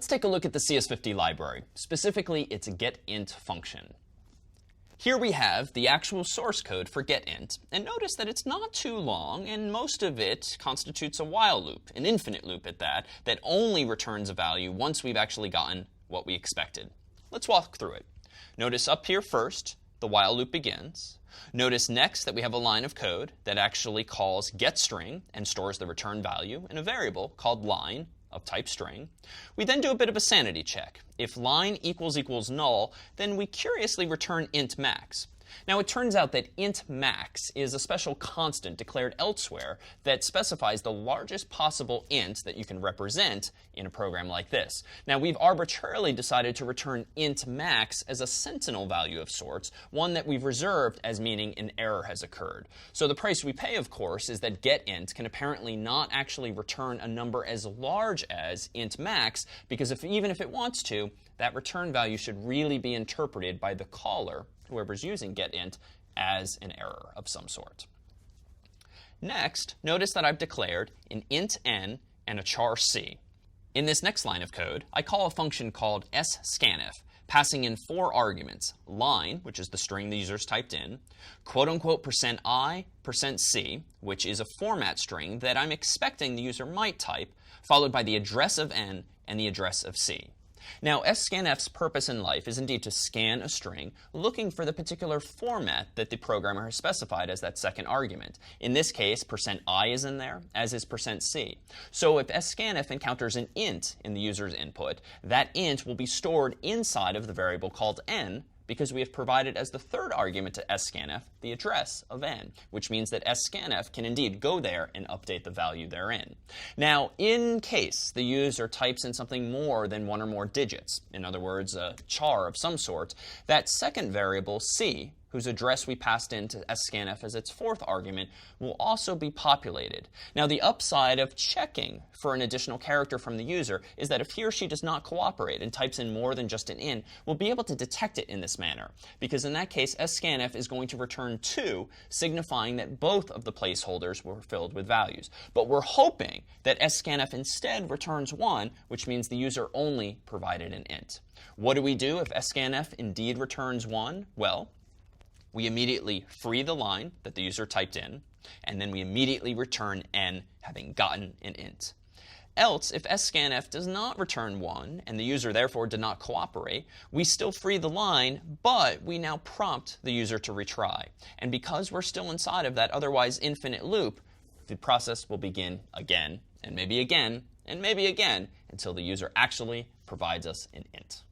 Let's take a look at the CS50 library, specifically its GetInt function. Here we have the actual source code for GetInt, and notice that it's not too long, and most of it constitutes a while loop, an infinite loop at that, that only returns a value once we've actually gotten what we expected. Let's walk through it. Notice up here first, the while loop begins. Notice next that we have a line of code that actually calls getString and stores the return value in a variable called line of type string. We then do a bit of a sanity check. If line equals null, then we curiously return int max. Now it turns out that int max is a special constant declared elsewhere that specifies the largest possible int that you can represent in a program like this. Now we've arbitrarily decided to return int max as a sentinel value of sorts, one that we've reserved as meaning an error has occurred. So the price we pay, of course, is that getInt can apparently not actually return a number as large as int max, because even if it wants to, that return value should really be interpreted by the caller, whoever's using getInt, as an error of some sort. Next, notice that I've declared an int n and a char c. In this next line of code, I call a function called scanf, passing in 4 arguments: line, which is the string the user's typed in, quote unquote %i, %c, which is a format string that I'm expecting the user might type, followed by the address of n and the address of c. Now, scanf's purpose in life is indeed to scan a string, looking for the particular format that the programmer has specified as that second argument. In this case, %i is in there, as is %c. So if scanf encounters an int in the user's input, that int will be stored inside of the variable called n, because we have provided as the third argument to scanf the address of n, which means that scanf can indeed go there and update the value therein. Now, in case the user types in something more than 1 or more digits, in other words, a char of some sort, that second variable, c, whose address we passed into scanf as its 4th argument, will also be populated. Now, the upside of checking for an additional character from the user is that if he or she does not cooperate and types in more than just an in, we'll be able to detect it in this manner, because in that case, scanf is going to return 2, signifying that both of the placeholders were filled with values. But we're hoping that scanf instead returns 1, which means the user only provided an int. What do we do if scanf indeed returns 1? Well, we immediately free the line that the user typed in, and then we immediately return n, having gotten an int. Else, if scanf does not return 1, and the user therefore did not cooperate, we still free the line, but we now prompt the user to retry. And because we're still inside of that otherwise infinite loop, the process will begin again, and maybe again, and maybe again, until the user actually provides us an int.